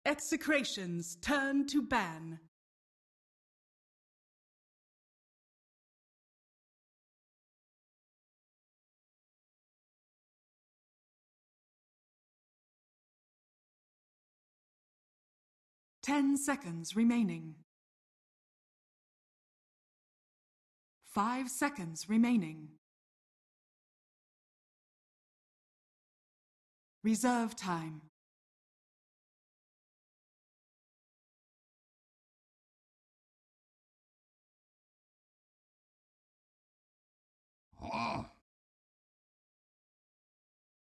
Execration's turn to ban. Ten seconds remaining. 5 seconds remaining. Reserve time.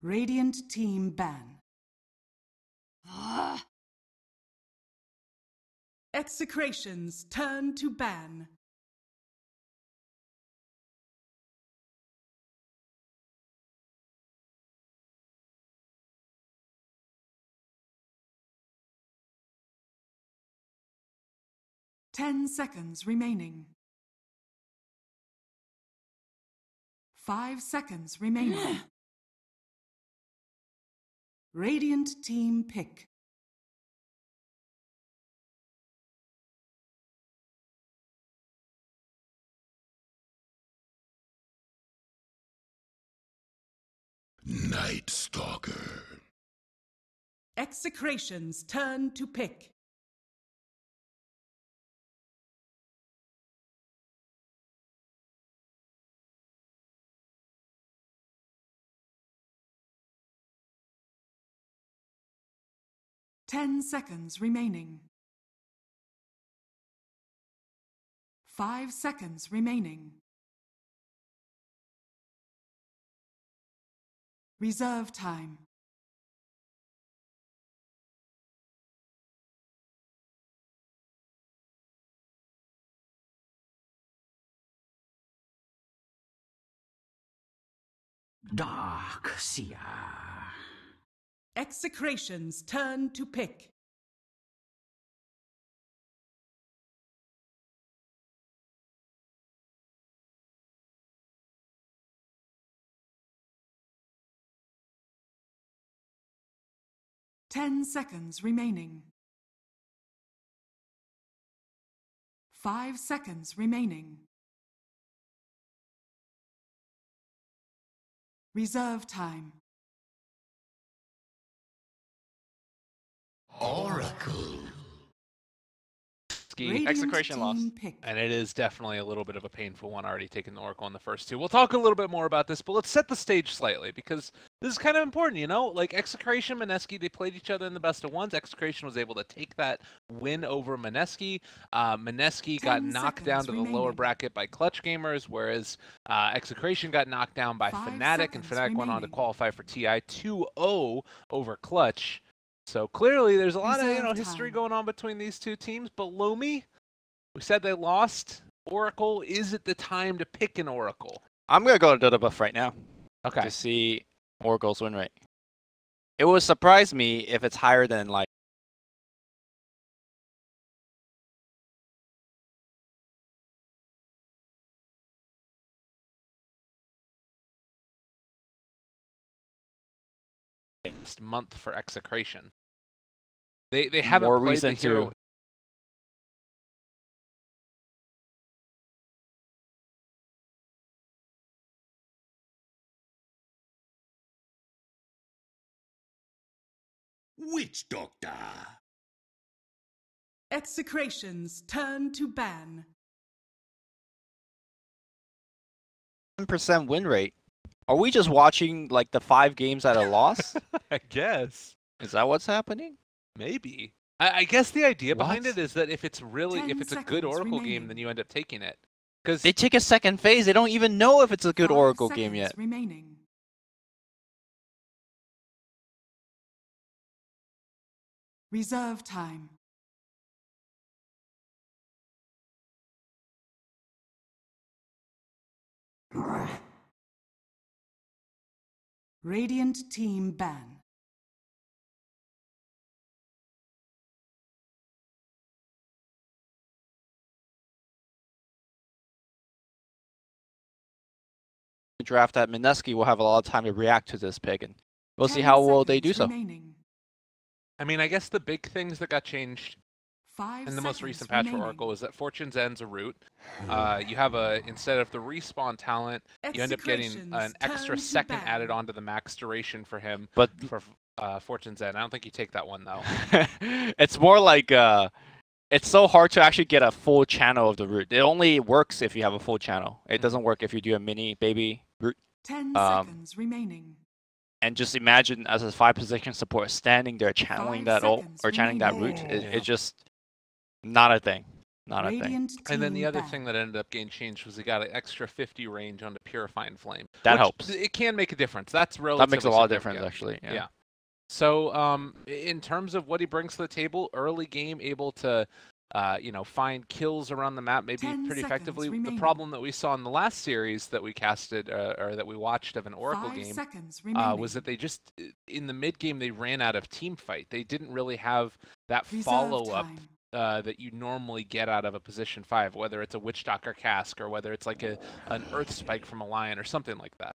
Radiant team ban. Execration's turn to ban. Ten seconds remaining. 5 seconds remaining. Radiant team pick. Night Stalker. Execration's turn to pick. Ten seconds remaining. 5 seconds remaining. Reserve time. Dark Seer. Execration's turn to pick. Ten seconds remaining. 5 seconds remaining. Reserve time. Oracle. Execration lost, pick. and it is definitely a little bit of a painful one, already taking the Oracle in the first two. We'll talk a little bit more about this, but let's set the stage slightly, because this is kind of important, you know? Like, Execration, Mineski, they played each other in the best of ones. Execration was able to take that win over Mineski. Mineski got knocked down to the lower bracket by Clutch Gamers, whereas Execration got knocked down by Fnatic, and Fnatic went on to qualify for TI 2-0 over Clutch. So clearly there's a lot of history going on between these two teams. But Lomi, we said they lost. Oracle, is it the time to pick an Oracle? I'm going to go to the buff right now. Okay. To see Oracle's win rate. It would surprise me if it's higher than like month for Execration. They haven't more played reason the hero. to. Witch Doctor. Execration's turn to ban. 10% win rate. Are we just watching like the 5 games at a loss? I guess. Is that what's happening? Maybe. I guess the idea behind What? it is that if it's a good Oracle game, then you end up taking it. Because They take a second phase. They don't even know if it's a good 5 Oracle game seconds yet. remaining. Reserve time. Radiant team ban. Draft at Mineski will have a lot of time to react to this pick, and we'll see 10 how well they seconds do so. remaining. I mean, I guess the big things that got changed 5 in the most seconds recent patch for remaining. Oracle is that Fortune's End's a root. You have instead of the respawn talent, you end up getting an Execration's extra turn to second ban. added onto the max duration for him But for Fortune's End. I don't think you take that one though. it's more like it's so hard to actually get a full channel of the root. It only works if you have a full channel. It doesn't work if you do a mini baby root. 10 seconds remaining. And just imagine as a 5 position support standing there channeling 5 that ult seconds or channeling that root. remaining. It's just not a thing. Not a thing. Radiant And then the team other ban. thing that ended up getting changed was he got an extra 50 range on the Purifying Flame. That which helps. It can make a difference. That's That relatively makes a lot of significant. difference, actually. Yeah. Yeah. So in terms of what he brings to the table, early game able to find kills around the map maybe 10 pretty seconds effectively. The remaining. problem that we saw in the last series that we casted or that we watched of an Oracle 5 game seconds remaining. was that they just in the mid game they ran out of team fight. They didn't really have that Reserve follow up time. that you normally get out of a position 5, whether it's a Witchdocker cask or whether it's like an Earth Spike from a Lion or something like that.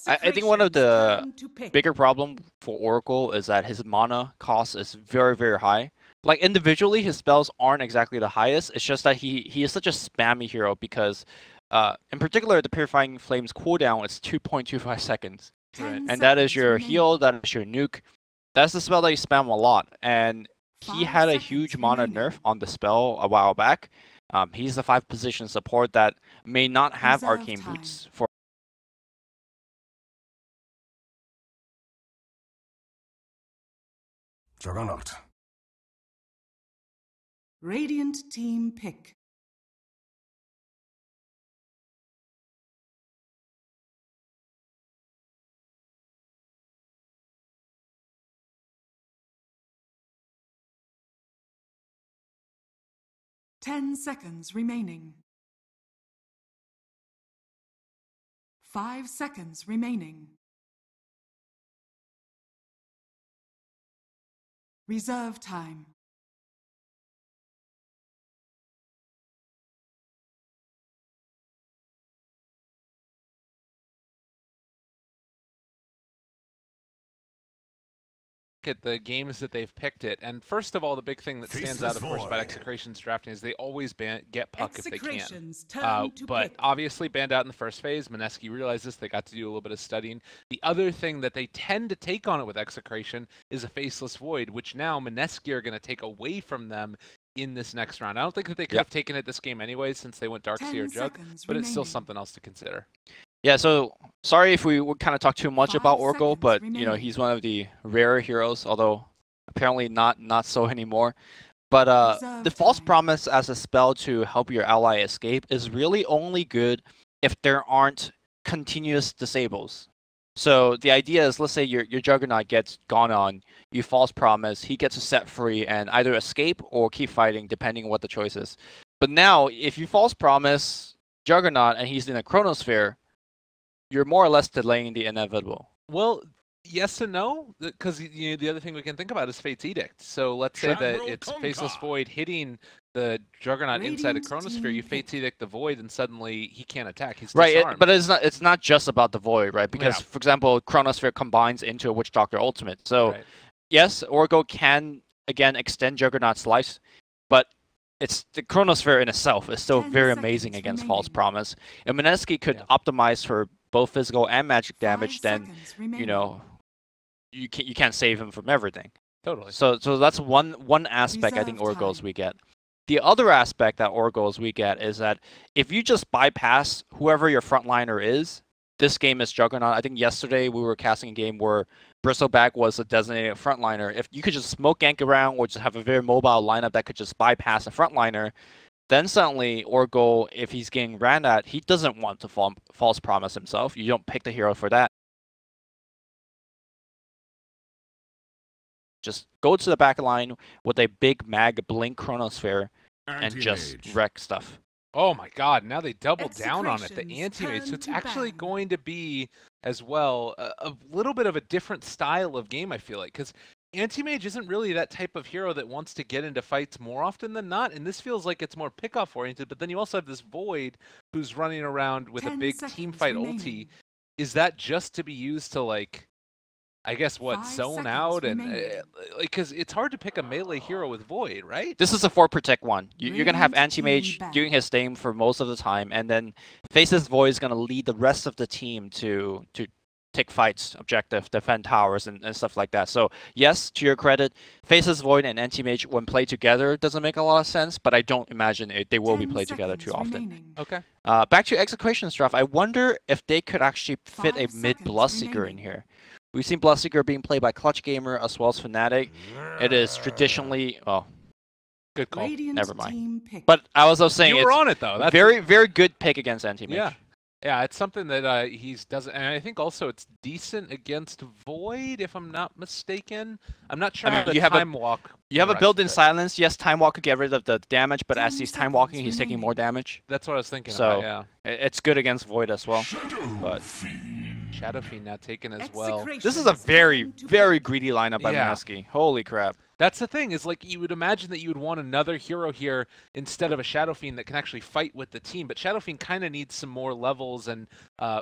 I think one of the Execration's turn to pick. bigger problem for Oracle is that his mana cost is very, very high. Like individually, his spells aren't exactly the highest. It's just that he is such a spammy hero because, in particular, the Purifying Flame's cooldown is 2.25 seconds. 10 And that is seconds your remaining. heal, that is your nuke. That's the spell that you spam a lot. And he 5 had a seconds huge mana remaining. nerf on the spell a while back. He's the 5 position support that may not have Reserve arcane time. boots for. Juggernaut. Radiant team pick. Ten seconds remaining. 5 seconds remaining. Reserve time. At the games that they've picked it, and first of all, the big thing that stands out, of course, about Execration's drafting is they always get puck if they can. Execration's turn to But pick. obviously banned out in the first phase. Mineski realized this. They got to do a little bit of studying. The other thing that they tend to take on it with Execration is a Faceless Void, which now Mineski are going to take away from them in this next round. I don't think that they could have taken it this game anyway since they went 10 Darkseer Jug, seconds but it's still remaining. something else to consider. Yeah, so sorry if we would kind of talk too much 5 about Oracle, seconds but remaining. he's one of the rarer heroes, although apparently not so anymore. But Reserve the False time. Promise as a spell to help your ally escape is really only good if there aren't continuous disables. So the idea is, let's say your Juggernaut gets gone on, you False Promise, he gets set free and either escape or keep fighting, depending on what the choice is. But now, if you False Promise Juggernaut and he's in a Chronosphere, you're more or less delaying the inevitable. Well, yes and no, because the other thing we can think about is Fate's Edict. So let's say that Admiral it's Tonka. Faceless Void hitting the Juggernaut inside a Radiant Chronosphere. team You Fate's Edict the Void, and suddenly he can't attack. He's Right, disarmed. but it's not just about the Void, right? Because, Yeah. for example, Chronosphere combines into a Witch Doctor Ultimate. So, Right. yes, Oracle can, again, extend Juggernaut's life, but it's the Chronosphere in itself is still 10 very seconds amazing against False remaining. Promise. And Mineski could Yeah. optimize for both physical and magic 5 damage, then, seconds remaining. you can't save him from everything. Totally. So that's one aspect I think Reserve Oracles time. we get. The other aspect that Oracles we get is that if you just bypass whoever your frontliner is, this game is Juggernaut. I think yesterday we were casting a game where Bristleback was a designated frontliner. If you could just smoke gank around or just have a very mobile lineup that could just bypass a frontliner, then suddenly Oracle, if he's getting ran at, he doesn't want to false promise himself. You don't pick the hero for that. Just go to the back line with a big mag blink Chronosphere and just Anti-mage. wreck stuff. Oh my God! Now they doubled down on it. The Execration's anti-mage. So turn it's to actually ban. going to be as well a little bit of a different style of game. I feel like because anti-mage isn't really that type of hero that wants to get into fights more often than not, and this feels like it's more pick-off oriented. But then you also have this Void who's running around with a 10 big team seconds fight remaining. ulti. Is that just to be used to like I guess what 5 zone seconds out and remaining. like because it's hard to pick a melee hero with Void, right? This is a 4 protect one. You're gonna have Radiant Anti-Mage team doing his thing for most of the time, and then Faceless Void is gonna lead the rest of the team to take fights, objective, defend towers, and stuff like that. So yes, to your credit, Faceless Void and Anti-Mage when played together doesn't make a lot of sense, but I don't imagine they will be 10 played together too seconds often. remaining. Okay. Back to Execration's draft, I wonder if they could actually fit a 5 mid seconds Bloodseeker in remaining. here. We've seen Bloodseeker being played by Clutch Gamer as well as Fnatic. It is traditionally, oh, Good call. Radiant Never mind. team picked. but I was also saying You were it's on it though. That's very, very good pick against Anti-Mage. Yeah. Yeah, it's something that he's doesn't, and I think also it's decent against Void, if I'm not mistaken. I'm not sure I mean, how the you have a- time walk. You have a works, build-in but silence. Yes, Time Walk could get rid of the damage, but as 10 he's time walking, seconds he's taking more remaining. damage. That's what I was thinking. So- about, yeah. It's good against Void as well. But Shadow Fiend now taken as well. Execration this is a is very, going to very pick. greedy lineup by Yeah. Mineski. Holy crap. That's the thing, is like you would imagine that you would want another hero here instead of a Shadow Fiend that can actually fight with the team. But Shadow Fiend kind of needs some more levels and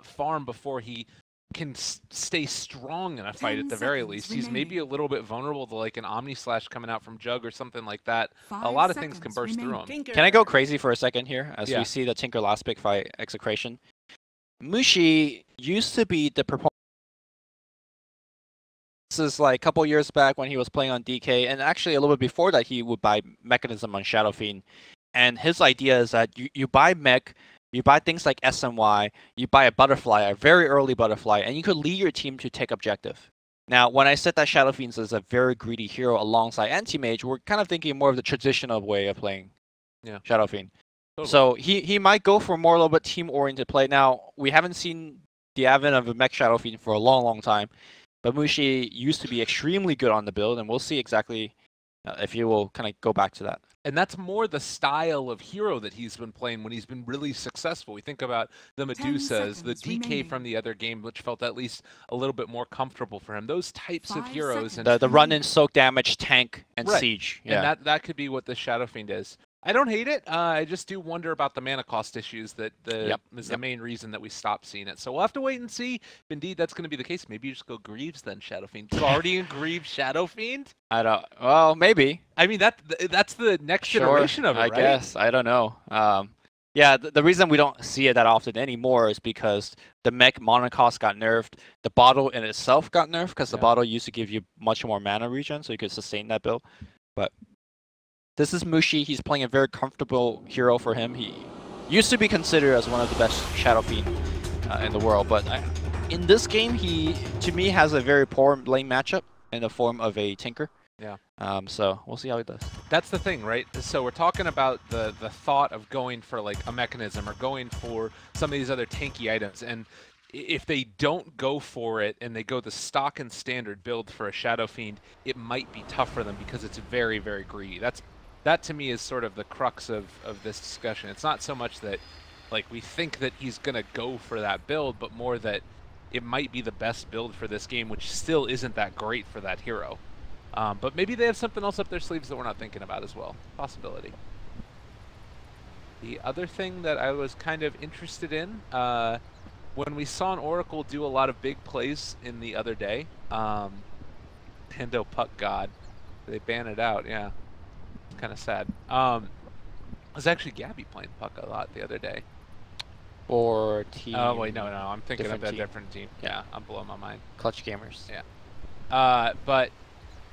farm before he can stay strong in a fight 10 at the very seconds least. He's maybe a remaining. little bit vulnerable to like an Omni Slash coming out from Jug or something like that. A 5 lot of things can seconds burst through him. remaining. Can I go crazy for a second here as Yeah. we see the Tinker last pick fight Execration? Mushi used to be the proponent. This is like a couple years back when he was playing on DK, and actually a little bit before that he would buy Mechanism on Shadow Fiend. And his idea is that you buy mech, you buy things like SMY, you buy a butterfly, a very early butterfly, and you could lead your team to take objective. Now, when I said that Shadow Fiend is a very greedy hero alongside Anti-Mage, we're kind of thinking more of the traditional way of playing Shadow Fiend. Totally. So he might go for more a little bit team-oriented play. Now, we haven't seen the advent of a mech Shadow Fiend for a long, long time. But Mushi used to be extremely good on the build, and we'll see exactly if he will kind of go back to that. And that's more the style of hero that he's been playing when he's been really successful. We think about the 10 Medusas, the seconds DK remaining. from the other game, which felt at least a little bit more comfortable for him. Those types of 5 heroes, and, seconds. The run-in, soak damage, tank, and Right. siege. and that could be what the Shadow Fiend is. I don't hate it. I just do wonder about the mana cost issues that is the main reason that we stopped seeing it. So we'll have to wait and see if indeed that's going to be the case. Maybe you just go Greaves then, Shadow Fiend. Guardian Greaves Shadow Fiend? I don't. Well, maybe. I mean, that's the next Sure, iteration of it, I right? guess. I don't know. Yeah, the reason we don't see it that often anymore is because the mech mana cost got nerfed. The bottle in itself got nerfed because the Yeah. bottle used to give you much more mana regen, so you could sustain that build. But this is Mushi. He's playing a very comfortable hero for him. He used to be considered as one of the best Shadow Fiend in the world, but in this game, he, to me, has a very poor lane matchup in the form of a Tinker. Yeah. So we'll see how he does. That's the thing, right? So we're talking about the thought of going for like a mechanism or going for some of these other tanky items, and if they don't go for it and they go the stock and standard build for a Shadow Fiend, it might be tough for them because it's very, very greedy. That to me is sort of the crux of this discussion. It's not so much that like we think that he's gonna go for that build, but more that it might be the best build for this game, which still isn't that great for that hero. But maybe they have something else up their sleeves that we're not thinking about as well. Possibility. The other thing that I was kind of interested in, when we saw an Oracle do a lot of big plays in the other day, Pando Puck God, they ban it out, yeah. It's kind of sad. It was actually Gabby playing Puck a lot the other day. Or team. Oh, wait, no, I'm thinking of different a team. different team. Yeah. Yeah, I'm blowing my mind. Clutch Gamers. Yeah. But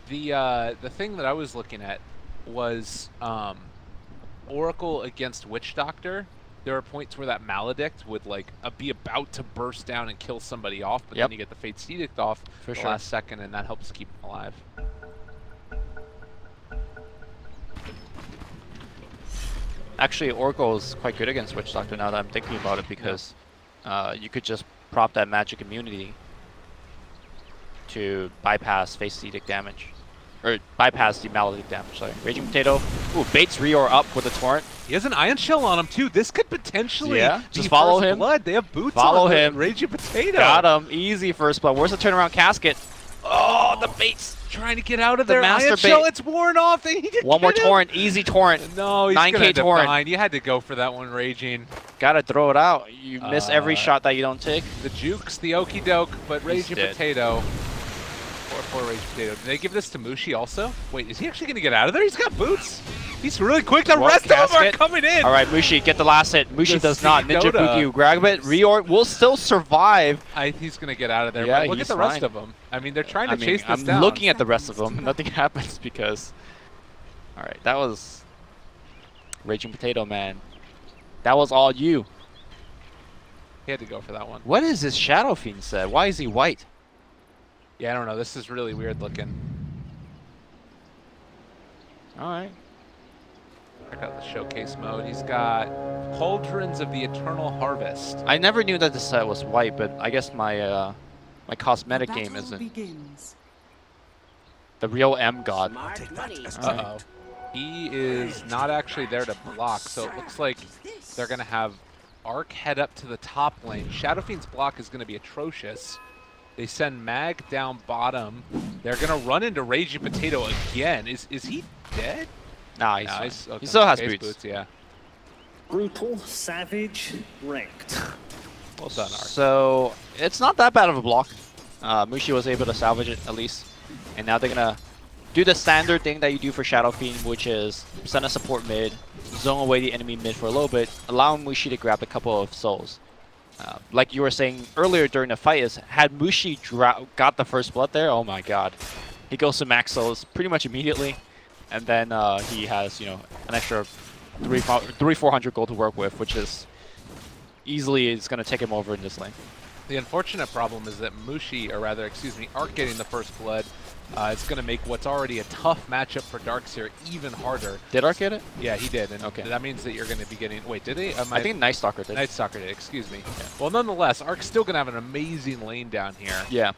the thing that I was looking at was Oracle against Witch Doctor. There are points where that Maledict would like be about to burst down and kill somebody off, but then you get the Fate's Edict off For the sure. last second, and that helps keep them alive. Actually, Oracle is quite good against Witch Doctor now that I'm thinking about it because you could just prop that magic immunity to bypass Fate's Edict damage. Or bypass the Maledict damage, sorry. Raging Potato. Ooh, baits Reor up with a Torrent. He has an Ion Shell on him too. This could potentially Yeah, be just follow first him. blood. They have boots Follow on him. Raging Potato. Got him. Easy first blood. Where's the turnaround casket? Oh, the baits. Trying to get out of The there. master Ion Shell, bait. it's worn off. They need to One more get him. Torrent. Easy Torrent. No, he's 9K gonna end up Torrent. dying. You had to go for that one, Raging. Gotta throw it out. You miss every shot that you don't take. The jukes, the okey doke, but Raging dead. Potato. for Rage Potato. Did they give this to Mushi also? Wait, is he actually going to get out of there? He's got boots. He's really quick. The rest of them are coming in. All right, Mushi, get the last hit. Mushi does not. Ninja Boogie, grab it. Reor will still survive. He's going to get out of there. Yeah, but look at the rest of them. I mean, they're trying to chase this down. I'm looking at the rest of them. Nothing happens because... All right, that was Raging Potato Man. That was all you. He had to go for that one. What is this Shadow Fiend said? Why is he white? Yeah, I don't know. This is really weird looking. All right. Check out the showcase mode. He's got Cauldrons of the Eternal Harvest. I never knew that the set was white, but I guess my my cosmetic game Battle isn't. begins. The real M God. Uh-oh. He is not actually there to block, so it looks like they're going to have Arc head up to the top lane. Shadow Fiend's block is going to be atrocious. They send Mag down bottom. They're going to run into Raging Potato again. Is he dead? Nah, Okay. he still has Base boots. Yeah. Brutal, savage, ranked. Well done, Arc. So it's not that bad of a block. Mushi was able to salvage it at least. And now they're going to do the standard thing that you do for Shadow Fiend, which is send a support mid, zone away the enemy mid for a little bit, allowing Mushi to grab a couple of souls. Like you were saying earlier during the fight, is had Mushi got the first blood there, oh my god. He goes to max souls pretty much immediately, and then he has, you know, an extra 400 gold to work with, which is easily is going to take him over in this lane. The unfortunate problem is that Mushi, or rather, excuse me, Arc getting the first blood is going to make what's already a tough matchup for Darkseer even harder. Did Arc get it? Yeah, he did. And okay. That means that you're going to be getting... Wait, did he? I think Night Stalker did. Night Stalker did, excuse me. Yeah. Well, nonetheless, Arc's still going to have an amazing lane down here. Yeah.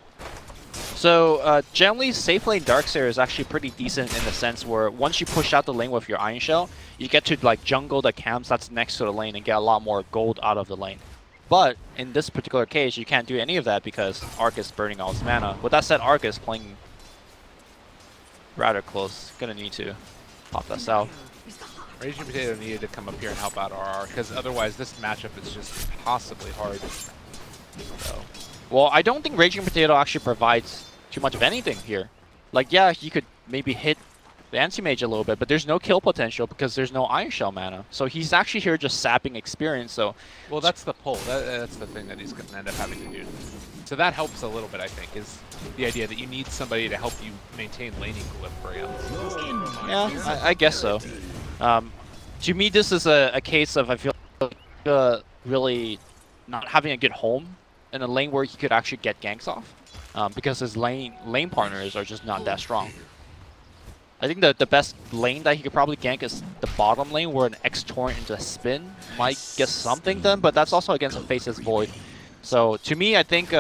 So, generally, safe lane Darkseer is actually pretty decent in the sense where once you push out the lane with your Iron Shell, you get to, like, jungle the camps that's next to the lane and get a lot more gold out of the lane. But in this particular case, you can't do any of that because Arc is burning all his mana. With that said, Arc is playing rather close. Gonna need to pop this out. Raging Potato needed to come up here and help out RR, because otherwise this matchup is just impossibly hard. So. Well, I don't think Raging Potato actually provides too much of anything here. Like, yeah, you could maybe hit the Anti-Mage a little bit, but there's no kill potential because there's no Iron Shell mana. So he's actually here just sapping experience. So, well, that's the pull. That's the thing that he's going to end up having to do. So that helps a little bit, I think, is the idea that you need somebody to help you maintain lane equilibrium. Yeah, I guess so. To me, this is a case of, I feel like, really not having a good home in a lane where he could actually get ganks off. Because his lane partners are just not that strong. I think the best lane that he could probably gank is the bottom lane, where an X-Torrent into a spin might get something done, but that's also against a Faceless Void. So to me, I think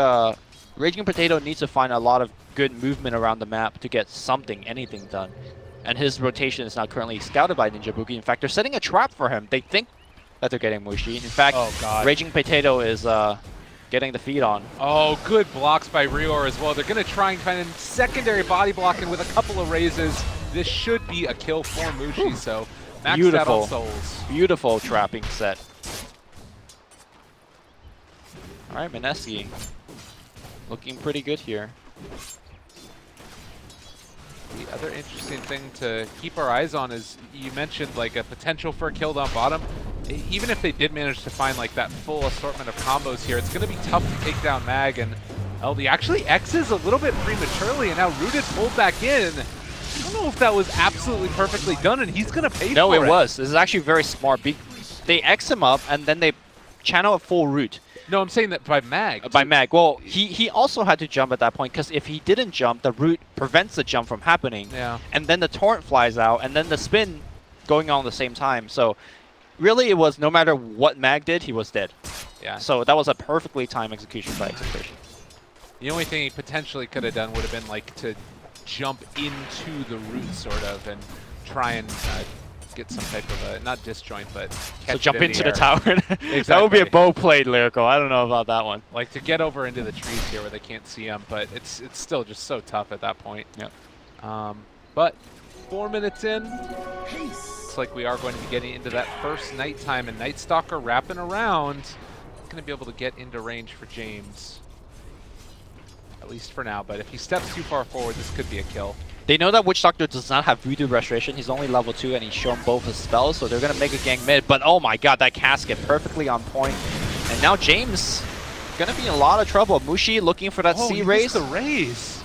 Raging Potato needs to find a lot of good movement around the map to get something, anything done. And his rotation is now currently scouted by Ninja Boogie. In fact, they're setting a trap for him. They think that they're getting Mushi. In fact, Raging Potato is getting the feed on. Oh, good blocks by Reor as well. They're going to try and find a secondary body blocking with a couple of raises. This should be a kill for Mushi, so maxed out on souls. Beautiful trapping set. All right, Mineski looking pretty good here. The other interesting thing to keep our eyes on is, you mentioned like a potential for a kill down bottom. Even if they did manage to find like that full assortment of combos here, it's going to be tough to take down Mag, and LD actually X's a little bit prematurely, and now Rooted pulled back in. I don't know if that was absolutely perfectly done, and he's going to pay for it. No, it was. This is actually very smart. They X him up, and then they channel a full root. No, I'm saying that by Mag. By Mag. Well, he also had to jump at that point, because if he didn't jump, the root prevents the jump from happening. Yeah. And then the torrent flies out, and then the spin going on at the same time. So really, it was no matter what Mag did, he was dead. Yeah. So that was a perfectly timed execution by Execration. The only thing he potentially could have done would have been like to jump into the root, sort of, and try and get some type of a, not disjoint, but catch so jump it in into the tower. Exactly. That would be a bow played lyrical. I don't know about that one. Like to get over into the trees here where they can't see him, but it's still just so tough at that point. Yep. But 4 minutes in, looks like we are going to be getting into that first nighttime, and Night Stalker wrapping around. Going to be able to get into range for James. at least for now. But if he steps too far forward, this could be a kill. They know that Witch Doctor does not have Voodoo Restoration. He's only level 2 and he's shown both his spells, so they're going to make a gank mid. But oh my god, that casket perfectly on point. And now James going to be in a lot of trouble. Mushi looking for that C raise. The raise.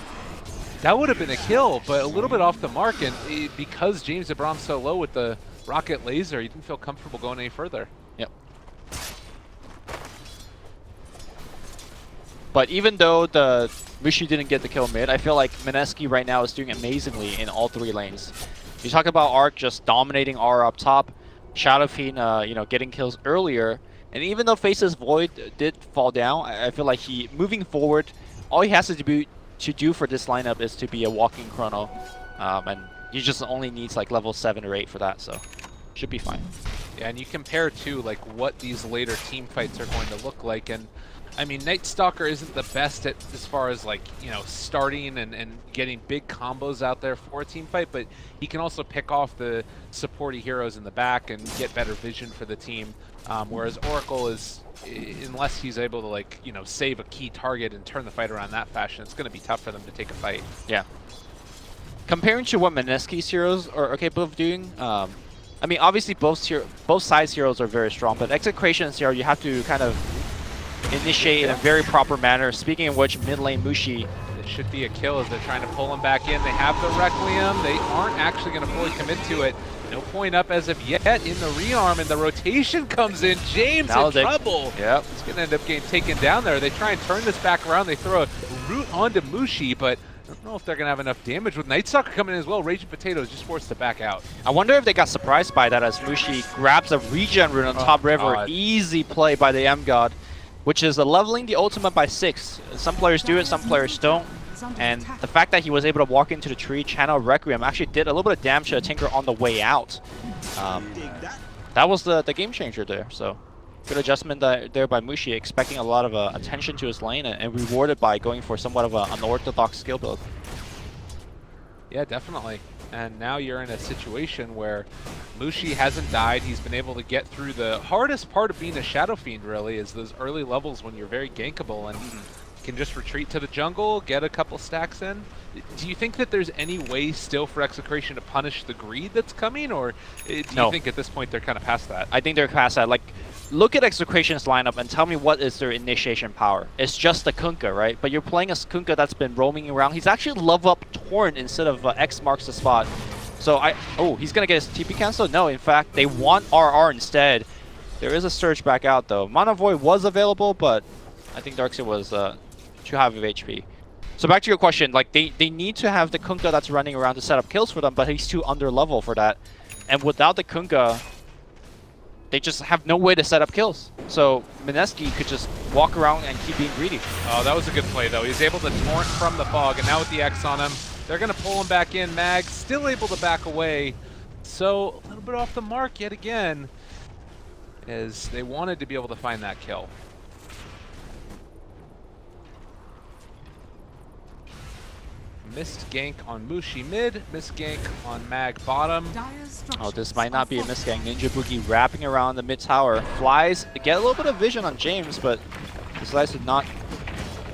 That would have been a kill, but a little bit off the mark. And because James had brought him so low with the rocket laser, he didn't feel comfortable going any further. Yep. But even though the Mushi didn't get the kill mid, I feel like Mineski right now is doing amazingly in all 3 lanes. You talk about Arc just dominating R up top, Shadow Fiend, you know, getting kills earlier, and even though Face's Void did fall down, I feel like moving forward, all he has to do for this lineup is to be a walking chrono, and he just only needs like level 7 or 8 for that, so should be fine. Yeah, and you compare to like what these later team fights are going to look like, and I mean, Night Stalker isn't the best at as far as like, you know, starting and getting big combos out there for a team fight, but he can also pick off the supporty heroes in the back and get better vision for the team. Whereas Oracle is, unless he's able to like, you know, save a key target and turn the fight around that fashion, it's going to be tough for them to take a fight. Yeah. Comparing to what Mineski's heroes are capable of doing, I mean, obviously both sides heroes are very strong, but Execration's hero, you have to kind of initiate in a very proper manner. Speaking of which, mid lane Mushi. It should be a kill as they're trying to pull him back in. They have the Requiem. They aren't actually going to fully commit to it. No point up as of yet in the rearm, and the rotation comes in. James in trouble. Yep. It's going to end up getting taken down there. They try and turn this back around. They throw a root onto Mushi, but I don't know if they're going to have enough damage. With Night Stalker coming in as well, Raging Potato is just forced to back out. I wonder if they got surprised by that as Mushi grabs a regen rune on top river. God. Easy play by the M-God, which is leveling the ultimate by 6. Some players do it, some players don't. And the fact that he was able to walk into the tree, channel Requiem, actually did a little bit of damage to Tinker on the way out. That was the game changer there. So good adjustment there by Mushi, expecting a lot of attention to his lane and rewarded by going for somewhat of an unorthodox skill build. Yeah, definitely. And now you're in a situation where Mushi hasn't died. He's been able to get through the hardest part of being a Shadow Fiend, really, is those early levels when you're very gankable and can just retreat to the jungle, get a couple stacks in. Do you think that there's any way still for Execration to punish the greed that's coming, or do you think at this point they're kind of past that? I think they're past that. Like, look at Execration's lineup and tell me what is their initiation power. It's just the Kunkka, right? But you're playing a Kunkka that's been roaming around. He's actually level up Torn instead of X marks the spot. So he's gonna get his TP cancel? No, in fact, they want RR instead. There is a surge back out though. Mana Void was available, but I think Darkseid was too high of HP. So back to your question, like they need to have the Kunkka that's running around to set up kills for them, but he's too under level for that. And without the Kunkka, they just have no way to set up kills. So Mineski could just walk around and keep being greedy. Oh, that was a good play though. He's able to torrent from the fog, and now with the X on him, they're going to pull him back in. Mag still able to back away. So a little bit off the mark yet again, as they wanted to be able to find that kill. Missed gank on Mushi mid, missed gank on Mag bottom. Oh, this might not be a missed gank. Ninja Boogie wrapping around the mid tower. Flies, get a little bit of vision on James, but decides to not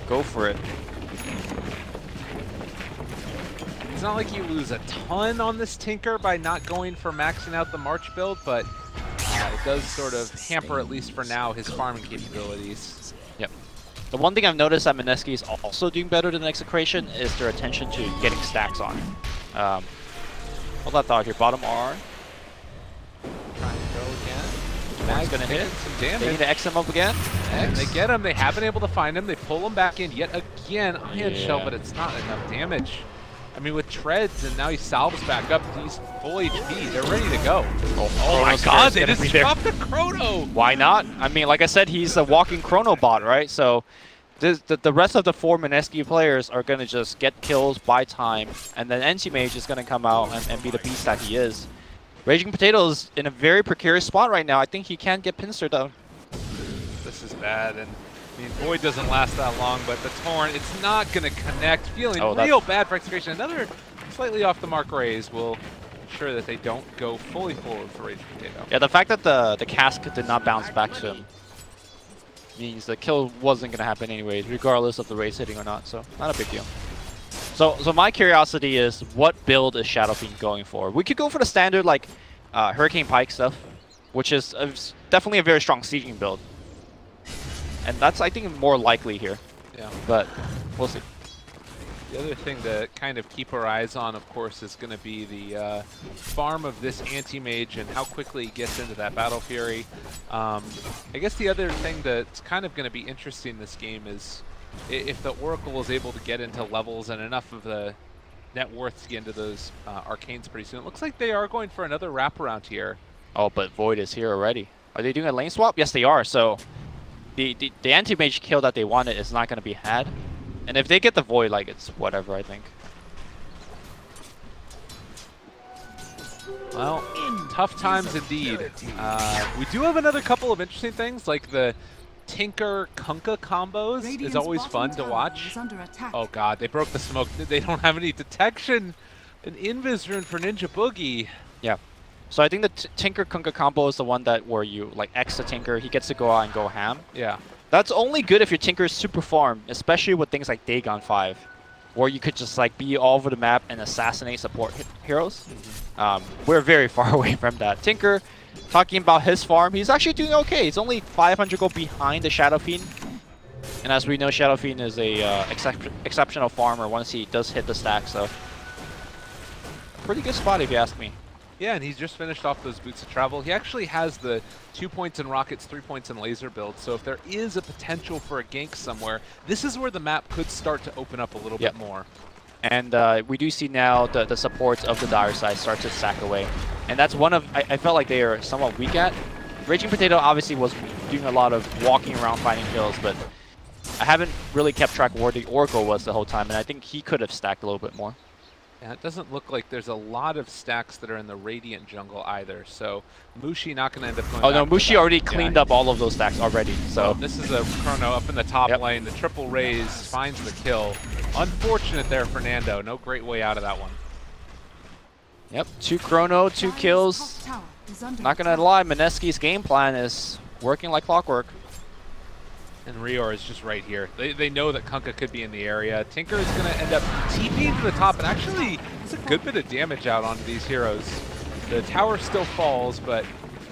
go for it. It's not like you lose a ton on this Tinker by not going for maxing out the March build, but it does sort of hamper, at least for now, his farming capabilities. Yep. The one thing I've noticed that Mineski is also doing better than Execration is their attention to getting stacks on. Hold that thought here. Bottom R. Trying to go again. Mag's gonna hit. Some damage. They need to X him up again. And they get him. They haven't been able to find him. They pull him back in yet again. Ion Shell, but it's not enough damage. I mean, with treads, and now he salves back up. He's full HP. They're ready to go. Oh my god, they just dropped the Chrono! Why not? I mean, like I said, he's a walking Chrono bot, right? So the rest of the 4 Mineski players are going to just get kills, buy time, and then Anti-Mage is going to come out and be the beast that he is. Raging Potato is in a very precarious spot right now. I think he can't get pincer though. This is bad, and I mean, Void doesn't last that long, but the Torrent, it's not going to connect. Feeling real bad for Execration. Another slightly off the mark raise will ensure that they don't go fully forward for Raging Potato. Yeah, the fact that the cask did not bounce back to him. means the kill wasn't going to happen anyways, regardless of the race hitting or not, so not a big deal. So my curiosity is, what build is Shadow Fiend going for? We could go for the standard, like, Hurricane Pike stuff, which is definitely a very strong sieging build. And that's, I think, more likely here. Yeah. But we'll see. The other thing to kind of keep our eyes on, of course, is going to be the farm of this anti-mage and how quickly he gets into that Battle Fury. I guess the other thing that's kind of going to be interesting in this game is if the Oracle is able to get into levels and enough of the net worth to get into those arcanes pretty soon. It looks like they are going for another wraparound here. Oh, but Void is here already. Are they doing a lane swap? Yes, they are. So the anti-mage kill that they wanted is not going to be had. And if they get the Void, like, it's whatever, I think. Well, tough times indeed. We do have another couple of interesting things, like the Tinker Kunkka combos is always fun to watch. Oh god, they broke the smoke. They don't have any detection. An invis rune for Ninja Boogie. Yeah. So I think the Tinker Kunkka combo is the one that where you like X the Tinker, he gets to go out and go ham. Yeah. That's only good if your Tinker is super farm, especially with things like Dagon 5, where you could just like be all over the map and assassinate support heroes. We're very far away from that. Tinker, talking about his farm, he's actually doing okay. He's only 500 gold behind the Shadow Fiend. And as we know, Shadow Fiend is a exceptional farmer once he does hit the stack, so pretty good spot if you ask me. Yeah, and he's just finished off those Boots of Travel. He actually has the 2 points in Rockets, 3 points in Laser build, so if there is a potential for a gank somewhere, this is where the map could start to open up a little bit more. And we do see now the supports of the Dire side start to sack away. And that's one of, I felt like they are somewhat weak at. Raging Potato obviously was doing a lot of walking around finding kills, but I haven't really kept track of where the Oracle was the whole time, and I think he could have stacked a little bit more. Yeah, it doesn't look like there's a lot of stacks that are in the Radiant jungle either, so Mushi not going to end up going Oh no, Mushi already cleaned up all of those stacks already, so... This is a Chrono up in the top lane, the triple raise finds the kill. Unfortunate there for Nando, no great way out of that one. Yep, 2 Chrono, 2 kills. Not going to lie, Mineski's game plan is working like clockwork. And Rior is just right here. They know that Kunkka could be in the area. Tinker is going to end up TPing to the top, and actually it's a good bit of damage out onto these heroes. The tower still falls, but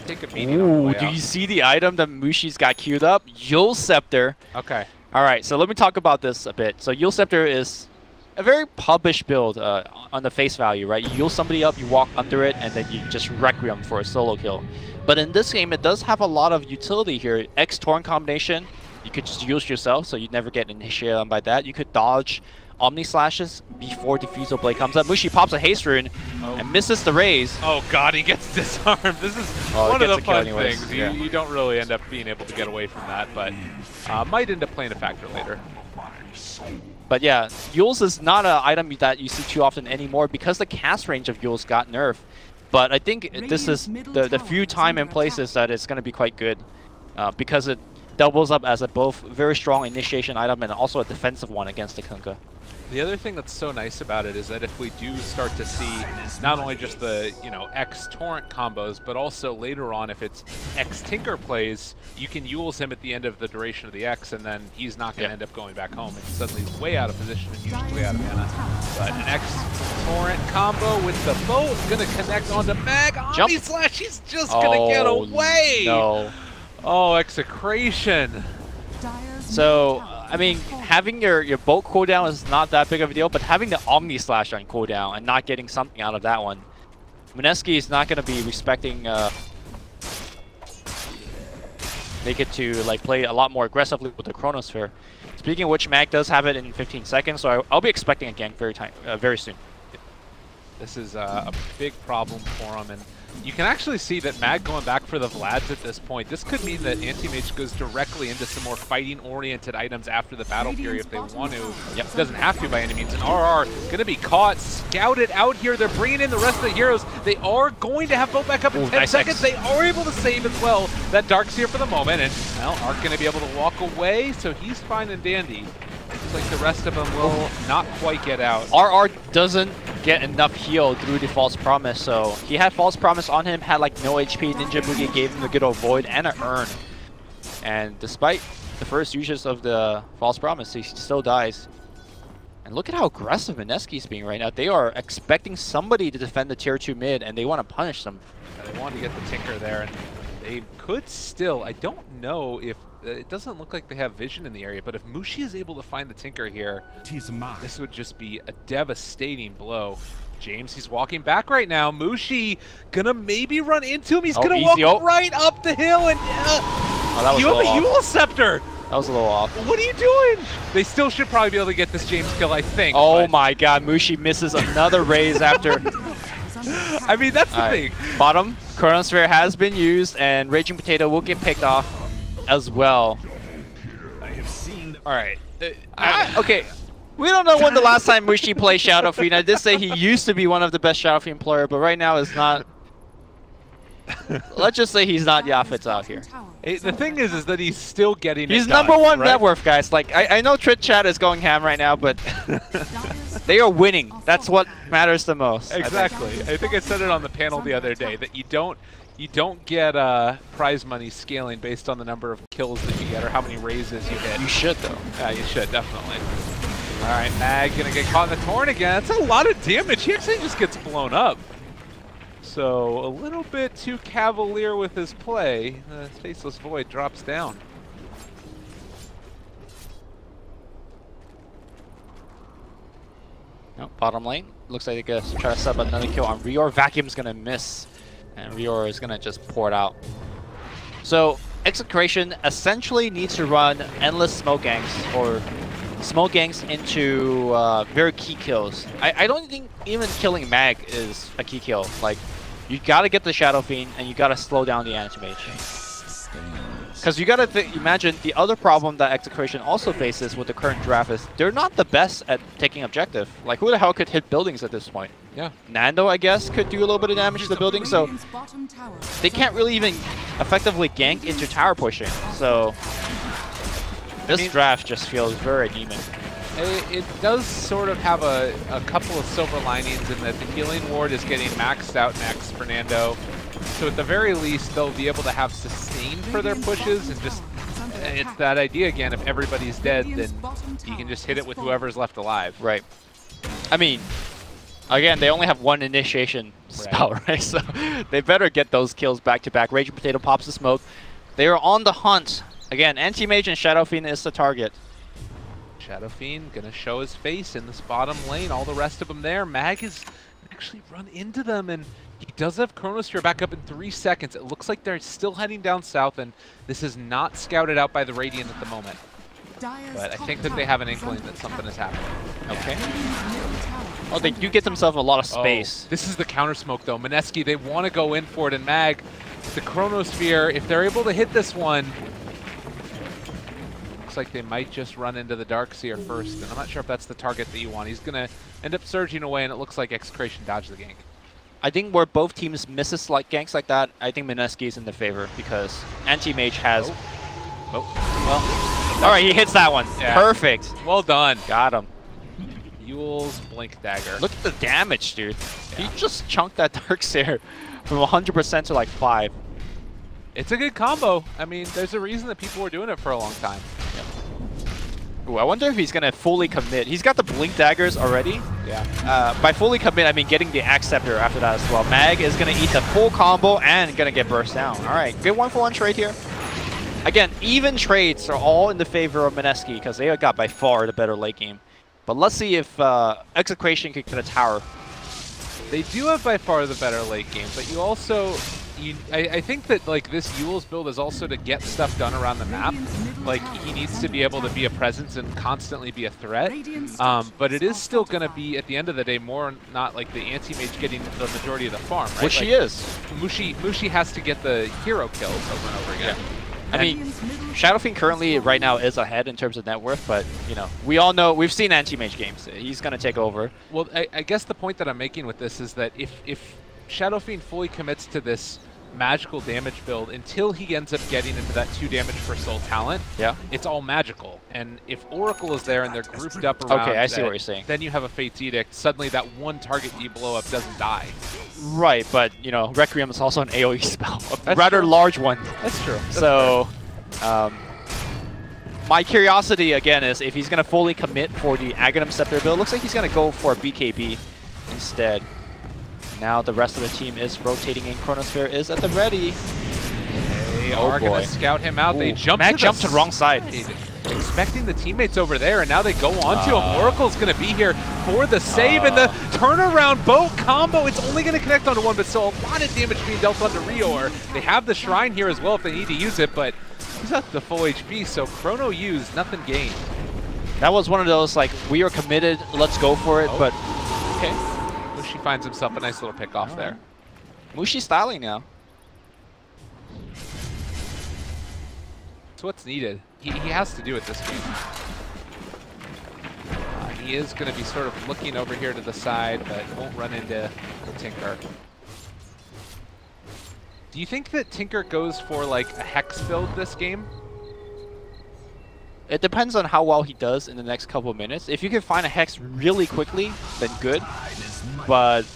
take a beating on the way do out. you see the item that Mushi's got queued up? Yule Scepter. Okay. All right, so let me talk about this a bit. So Yule Scepter is a very published build on the face value, right? You Yule somebody up, you walk under it, and then you just Requiem for a solo kill. But in this game, it does have a lot of utility here. X-Torn combination. You could just use yourself, so you'd never get initiated on by that. You could dodge Omni Slashes before Diffusal Blade comes up. Mushi pops a haste rune and misses the raise. Oh god, he gets disarmed. This is one of the fun things. You don't really end up being able to get away from that, but might end up playing a factor later. But yeah, Yule's is not an item that you see too often anymore because the cast range of Yule's got nerfed. But I think this is the few time and places that it's going to be quite good because it doubles up as a both very strong initiation item and also a defensive one against the Kunkka. The other thing that's so nice about it is that if we do start to see not only just the, X-Torrent combos, but also later on if it's X-Tinker plays, you can Yule's him at the end of the duration of the X, and then he's not going to end up going back home. And suddenly he's way out of position and usually way out of mana. But an X-Torrent combo with the bow is going to connect onto Mag. Omni Slash, he's just going to get away! No. Oh, Execration. So, I mean, having your bolt cooldown is not that big of a deal, but having the Omni Slash on cooldown and not getting something out of that one, Mineski is not going to be respecting. They get to like play a lot more aggressively with the Chronosphere. Speaking of which, Mag does have it in 15 seconds, so I'll be expecting a gank very soon. This is a big problem for him, and you can actually see that Mag going back for the Vlads at this point. This could mean that Anti-Mage goes directly into some more fighting-oriented items after the Battle Fury if they want to. Yep, doesn't have to by any means. And RR going to be caught, scouted out here. They're bringing in the rest of the heroes. They are going to have both back up in 10 seconds. They are able to save as well. That Dark's here for the moment, and well, Ark going to be able to walk away, so he's fine and dandy. Looks like the rest of them will not quite get out. RR doesn't get enough heal through the False Promise, so he had False Promise on him, had like no HP. Ninja Boogie gave him the good old Void and an Urn. And despite the first usage of the False Promise. He still dies. And look at how aggressive Mineski's being right now. They are expecting somebody to defend the tier 2 mid, and they want to punish them. They want to get the Tinker there, and they could still. I don't know if it doesn't look like they have vision in the area, but if Mushi is able to find the Tinker here, this would just be a devastating blow. James, he's walking back right now. Mushi gonna maybe run into him. He's gonna walk right up the hill, and that was you have a Yule Scepter. That was a little off. What are you doing? They still should probably be able to get this James kill, I think. Oh my god, Mushi misses another raise after. I mean, that's the thing. Bottom, Chronosphere has been used, and Raging Potato will get picked off as well. All right. Okay. We don't know when the last time Mushi played Shadow Fiend. I did say he used to be one of the best Shadow Fiend player, but right now is not. Let's just say he's not Yafit's out here. The thing is that he's still getting He's it done, #1 right? net worth, guys. Like, I know Twitch chat is going ham right now, but they are winning. That's what matters the most. Exactly. I think I said it on the panel the other day that you don't get prize money scaling based on the number of kills that you get or how many raises you hit. You should, though. Yeah, you should, definitely. All right, Mag gonna get caught in the Torn again. That's a lot of damage. He actually just gets blown up. So a little bit too cavalier with his play. The Faceless Void drops down. No, bottom lane. Looks like they're gonna try to sub another kill on Rior. Vacuum's gonna miss, and Rior is gonna just pour it out. So Execration essentially needs to run endless smoke ganks or smoke ganks into very key kills. I don't think even killing Mag is a key kill. Like, you gotta get the Shadow Fiend and you gotta slow down the Anti-Mage. Because you gotta imagine the other problem that Execration also faces with the current draft is they're not the best at taking objective. Like, who the hell could hit buildings at this point? Yeah. Nando, I guess, could do a little bit of damage to the building, so they can't really even effectively gank into tower pushing. So this draft just feels very anemic. It does sort of have a couple of silver linings in that the healing ward is getting maxed out next for Nando. So at the very least, they'll be able to have sustain for their pushes, and just, it's that idea again, if everybody's dead, then you can just hit it with whoever's left alive. Right. I mean, again, they only have one initiation spell, right? So they better get those kills back to back. Raging Potato pops the smoke. They are on the hunt. Again, Anti-Mage and Shadow Fiend is the target. Shadow Fiend gonna show his face in this bottom lane. All the rest of them there. Mag has actually run into them, and he does have Chronosphere back up in 3 seconds. It looks like they're still heading down south, and this is not scouted out by the Radiant at the moment. But I think that they have an inkling that something is happening. Okay. Oh, they do get themselves a lot of space. Oh, this is the counter smoke, though. Mineski, they want to go in for it, and Mag, the Chronosphere, if they're able to hit this one, looks like they might just run into the Darkseer first, and I'm not sure if that's the target that you want. He's going to end up surging away, and it looks like Execration dodged the gank. I think where both teams misses like ganks like that, I think Mineski is in the favor because Anti-Mage has... Well, all right, he hits that one. Yeah. Perfect. Well done. Got him. Yule's Blink Dagger. Look at the damage, dude. Yeah. He just chunked that Darkseer from 100% to like 5. It's a good combo. I mean, there's a reason that people were doing it for a long time. Ooh, I wonder if he's going to fully commit. He's got the Blink Daggers already. Yeah. By fully commit, I mean getting the Axe Scepter after that as well. Mag is going to eat the full combo and going to get burst down. All right, good 1-for-1 trade here. Again, even trades are all in the favor of Mineski because they got by far the better late game. But let's see if Execration can get a tower. They do have by far the better late game, but you also... I think that like this Yule's build is also to get stuff done around the map. Like, he needs to be able to be a presence and constantly be a threat. But it is still going to be, at the end of the day, more not like the Anti-Mage getting the majority of the farm, right? Which like, she is. Mushi has to get the hero kills over and over again. Yeah. I mean, Shadow Fiend currently right now is ahead in terms of net worth, but you know, we all know, we've seen Anti-Mage games. He's going to take over. Well, I guess the point that I'm making with this is that if Shadow Fiend fully commits to this magical damage build until he ends up getting into that 2 damage per soul talent, it's all magical. And if Oracle is there and they're grouped up around I see what you're saying. Then you have a Fate's Edict. Suddenly that one target that you blow up doesn't die. Right, but you know, Requiem is also an AoE spell, a That's rather true. large one. That's true. So, my curiosity again is if he's gonna fully commit for the Aghanim Scepter build. Looks like he's gonna go for a BKB instead. Now the rest of the team is rotating in. Chronosphere is at the ready. They are gonna scout him out. They jump Mag jumped to the wrong side. Expecting the teammates over there, and now they go on to him. Oracle's going to be here for the save and the turnaround boat combo. It's only going to connect onto one, but still a lot of damage being dealt onto Rior. They have the Shrine here as well if they need to use it, but he's at the full HP, so Chrono used, nothing gained. That was one of those, like, we are committed, let's go for it, but... Okay. Mushi finds himself a nice little pick off there. Mushi styling now. It's what's needed. He has to do it this game. He is going to be sort of looking over here to the side, but won't run into Tinker. Do you think that Tinker goes for like a Hex build this game? It depends on how well he does in the next couple of minutes. If you can find a Hex really quickly, then good. But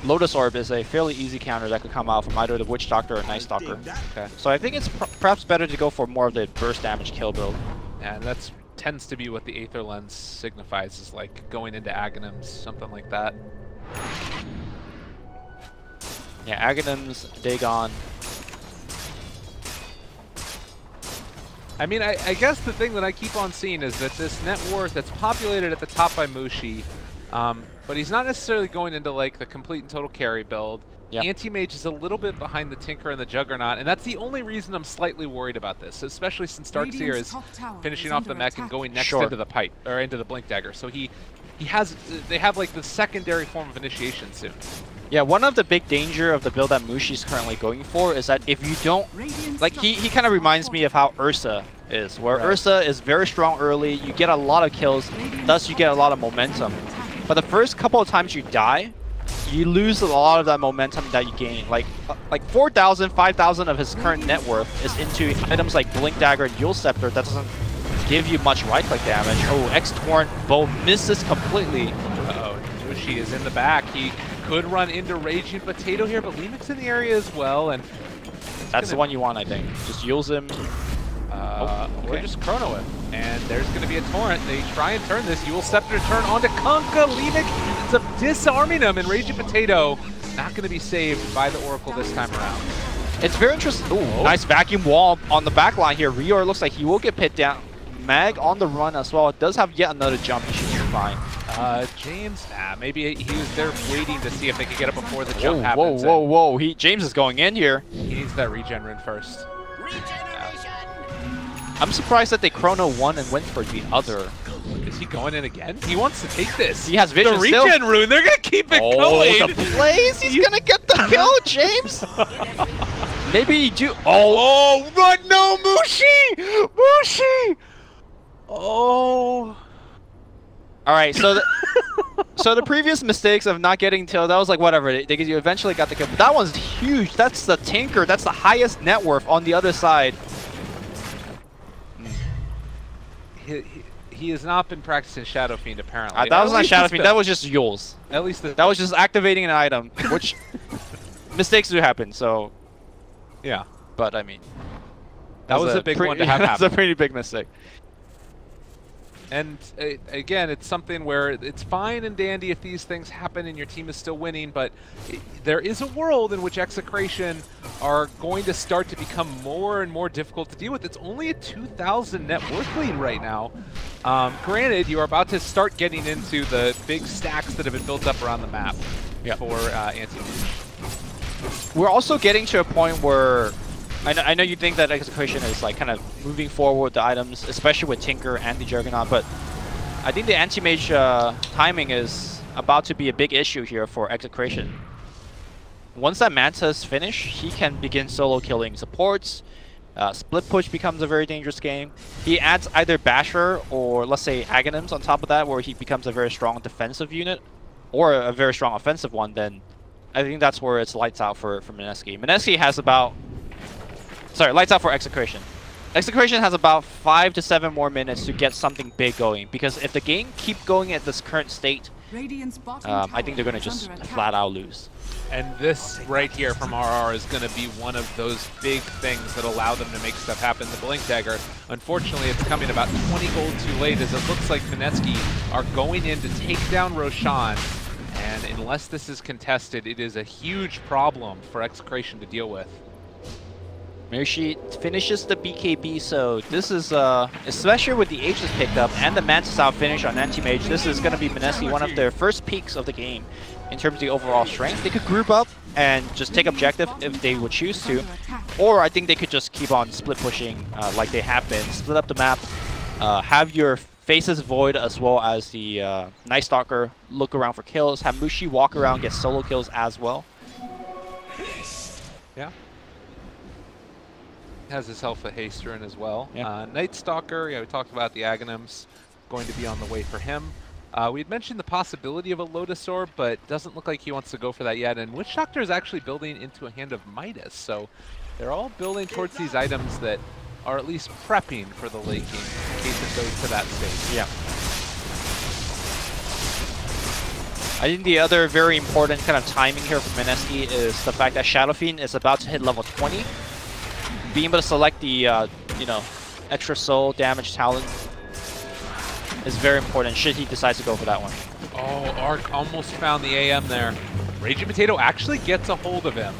Lotus Orb is a fairly easy counter that could come out from either the Witch Doctor or Night Stalker. Okay. So I think it's perhaps better to go for more of the burst damage kill build. Yeah, and that tends to be what the Aether Lens signifies, is like going into Aghanims, something like that. Yeah, Aghanims, Dagon. I mean, I guess the thing that I keep on seeing is that this net worth that's populated at the top by Mushi, but he's not necessarily going into like the complete and total carry build. Yep. Anti-Mage is a little bit behind the Tinker and the Juggernaut, and that's the only reason I'm slightly worried about this, especially since Darkseer is finishing off the mech and going next into the pipe, or into the Blink Dagger. So they have like the secondary form of initiation soon. Yeah, one of the big danger of the build that Mushi's currently going for is that if you don't, like he kind of reminds me of how Ursa is, where Ursa is very strong early, you get a lot of kills, thus you get a lot of momentum. But the first couple of times you die, you lose a lot of that momentum that you gain. Like 4,000, 5,000 of his current net worth is into items like Blink Dagger and Eul Scepter that doesn't give you much right-click damage. Oh, X-Torrent bow misses completely. Uh-oh, Mushi is in the back. He could run into Raging Potato here, but Lemek's in the area as well, and that's the one you want, I think. Just Eul's him. Or just Chrono him. And there's going to be a Torrent. They try and turn this. Eul Scepter turn onto Kunkka. Lemek ends up disarming him, and Raging Potato not going to be saved by the Oracle this time around. It's very interesting. Ooh, nice vacuum wall on the back line here. Rior looks like he will get pit down. Mag on the run as well. It does have yet another jump. He should be fine. James, maybe he was there waiting to see if they could get it before the jump happens. Whoa. James is going in here. He needs that regen rune first. I'm surprised that they Chrono one and went for the other. Is he going in again? He wants to take this. He has vision the regen rune, they're going to keep it going. The plays, he's going to get the kill, James. Maybe you do. Oh, run, no, Mushi! Mushi! Oh. All right, so the previous mistakes of not getting till, that was like whatever. You eventually got the kill. But that one's huge. That's the Tinker. That's the highest net worth on the other side. He has not been practicing Shadow Fiend, apparently. That was not Shadow Fiend. That was just Eul's. At least that was just activating an item, which mistakes do happen. So yeah, but I mean, that was a big one to have happen. That's a pretty big mistake. And again, it's something where it's fine and dandy if these things happen and your team is still winning, but there is a world in which Execration are going to start to become more and more difficult to deal with. It's only a 2,000 net worth lead right now. Granted, you are about to start getting into the big stacks that have been built up around the map for Anti-Mage. We're also getting to a point where I know you think that Execration is like kind of moving forward with the items, especially with Tinker and the Juggernaut, but I think the Anti-Mage timing is about to be a big issue here for Execration. Once that Manta's finished, he can begin solo killing supports. Split Push becomes a very dangerous game. He adds either Basher or, let's say, Aghanims on top of that, where he becomes a very strong defensive unit, or a very strong offensive one, then I think that's where it's lights out for Mineski. Mineski has about... Sorry, lights out for Execration. Execration has about 5 to 7 more minutes to get something big going, because if the game keeps going at this current state, Radiant's bottom I think they're tower going to is just under attack. flat out lose. And this right here from RR is going to be one of those big things that allow them to make stuff happen. The Blink Dagger, unfortunately, it's coming about 20 gold too late, as it looks like Mineski are going in to take down Roshan. And unless this is contested, it is a huge problem for Execration to deal with. Mineski finishes the BKB, so this is, especially with the Aegis picked up and the Mantis out finish on Anti-Mage, this is going to be Mineski one of their first peaks of the game in terms of the overall strength. They could group up and just take objective if they would choose to, or I think they could just keep on split pushing like they have been. Split up the map, have your Faces Void as well as the Night Stalker look around for kills, have Mushi walk around, get solo kills as well. Yeah. Has himself a Haster in as well. Yeah. Night Stalker, yeah, we talked about the Aghanims going to be on the way for him. We had mentioned the possibility of a Lotus Orb, but doesn't look like he wants to go for that yet. And Witch Doctor is actually building into a Hand of Midas, so they're all building towards these items that are at least prepping for the late game in case it goes to that stage. Yeah. I think the other very important kind of timing here for Mineski is the fact that Shadow Fiend is about to hit level 20. Being able to select the, you know, extra soul damage talent is very important should he decide to go for that one. Oh, Arc almost found the AM there. Raging Potato actually gets a hold of him.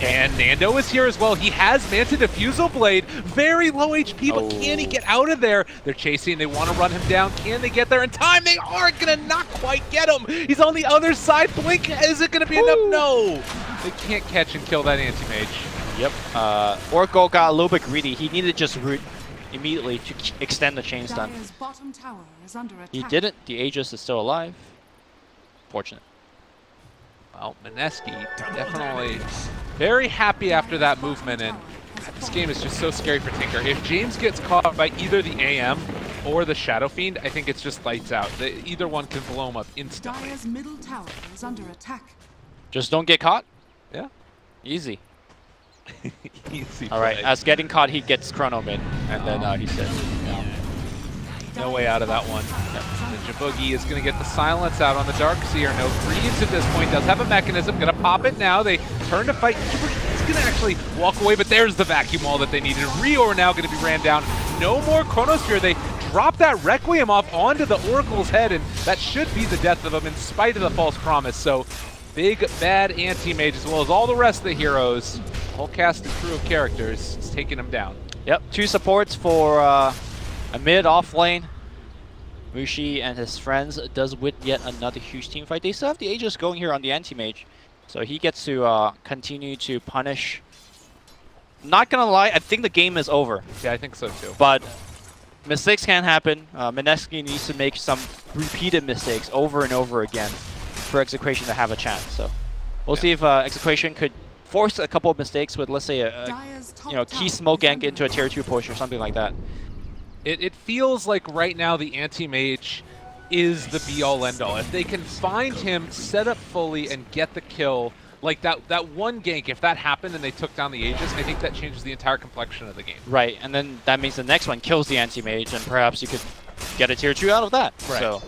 And Nando is here as well. He has Manta Diffusal Blade. Very low HP, but can he get out of there? They're chasing. They want to run him down. Can they get there in time? They aren't going to not quite get him. He's on the other side. Blink, is it going to be enough? No. They can't catch and kill that Anti-Mage. Yep. Orko got a little bit greedy. He needed to just root immediately to extend the chain stun. Dire's bottom tower is under attack. He didn't. The Aegis is still alive. Fortunate. Well, Mineski definitely very happy after that movement, and this game is just so scary for Tinker. If James gets caught by either the AM or the Shadow Fiend, I think it's just lights out. Either one can blow him up instantly. Dire's middle tower is under attack. Just don't get caught. Yeah. Easy. Easy All right. play. As getting caught, he gets chrono mid, and then he says, No way out of that one. The Jaboogie is going to get the silence out on the Darkseer. No Greaves at this point. Does have a mechanism. Going to pop it now. They turn to fight. Jaboogie is going to actually walk away, but there's the vacuum wall that they needed. Rior now going to be ran down. No more Chronosphere. They drop that Requiem off onto the Oracle's head, and that should be the death of him in spite of the false promise. So big, bad Anti-Mage, as well as all the rest of the heroes. The whole cast and crew of characters is taking him down. Yep. 2 supports for a mid off lane. Mushi and his friends does win yet another huge team fight. They still have the Aegis going here on the Anti-Mage, so he gets to continue to punish. Not gonna lie, I think the game is over. Yeah, I think so too. But mistakes can happen. Mineski needs to make some repeated mistakes over and over again for Execration to have a chance. So we'll see if Execration could force a couple of mistakes with, let's say, a key smoke gank into a tier 2 push or something like that. It feels like right now the Anti-Mage is the be-all, end-all. If they can find him, set up fully, and get the kill, like that one gank, if that happened and they took down the Aegis, I think that changes the entire complexion of the game. Right, and then that means the next one kills the Anti-Mage, and perhaps you could get a tier 2 out of that. Right. So,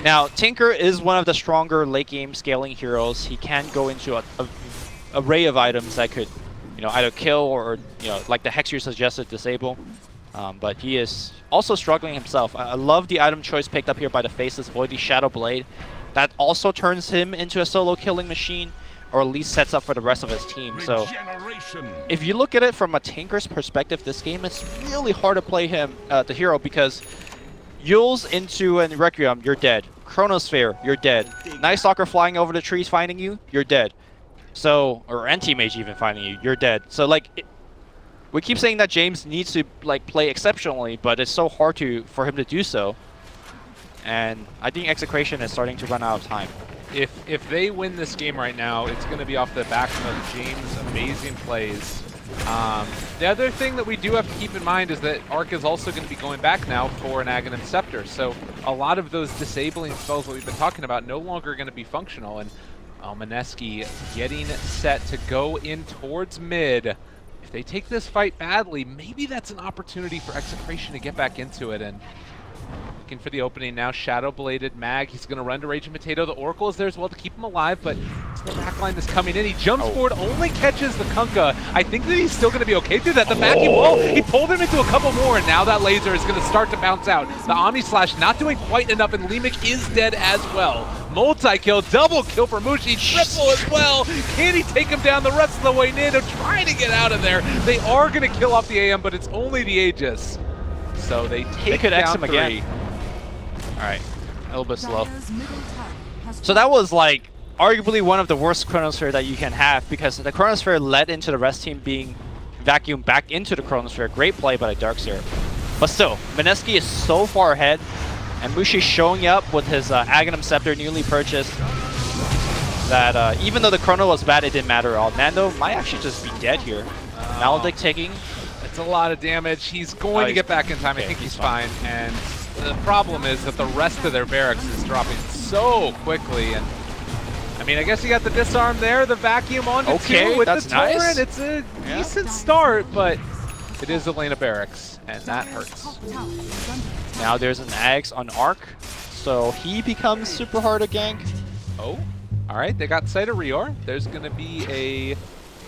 now, Tinker is one of the stronger late-game scaling heroes. He can go into a array of items that could, either kill or, like the Hex you suggested, disable. But he is also struggling himself. I love the item choice picked up here by the Faceless Void, the Shadow Blade. That also turns him into a solo killing machine, or at least sets up for the rest of his team. So if you look at it from a Tinker's perspective, this game is really hard to play him, the hero, because Yules into an Requiem, you're dead. Chronosphere, you're dead. Night Stalker flying over the trees finding you, you're dead. So, or Anti-Mage even finding you, you're dead. So we keep saying that James needs to play exceptionally, but it's so hard for him to do so. And I think Execration is starting to run out of time. If they win this game right now, it's going to be off the back of James' amazing plays. The other thing that we do have to keep in mind is that Arc is also going to be going back now for an Aghanim Scepter. So a lot of those disabling spells that we've been talking about no longer going to be functional. And Mineski getting set to go in towards mid. If they take this fight badly, maybe that's an opportunity for Execration to get back into it. And Looking for the opening now. Shadow Bladed Mag. He's going to run to Raging Potato. The Oracle is there as well to keep him alive, but the backline is coming in. He jumps forward, only catches the Kunkka. I think that he's still going to be okay through that. The vacuum, whoa! He pulled him into a couple more, and now that laser is going to start to bounce out. The Omni Slash not doing quite enough, and Limik is dead as well. Multi-kill, double kill for Mushi, triple as well. Can he take him down the rest of the way? Nando trying to get out of there. They are going to kill off the AM, but it's only the Aegis. So they could X down him 3. again. All right, a little bit slow. Dire's middle tower has So that was like arguably one of the worst Chronosphere that you can have, because the Chronosphere led into the rest team being vacuumed back into the Chronosphere. Great play by Darkseer. But still, Mineski is so far ahead, and Mushi showing up with his Aghanim Scepter newly purchased that even though the Chrono was bad, it didn't matter at all. Nando might actually just be dead here. Maledict taking. It's a lot of damage. He's going to get back in time. Okay, I think he's fine. And the problem is that the rest of their barracks is dropping so quickly. And I mean, I guess you got the disarm there, the vacuum on to 2 with that's the torrent. nice. It's a decent start, but it is Elena Barracks, and that Dire's hurts. top tower is under attack. Now there's an Ags on Arc, so he becomes super hard to gank. Oh, all right. They got sight of Rior. There's going to be a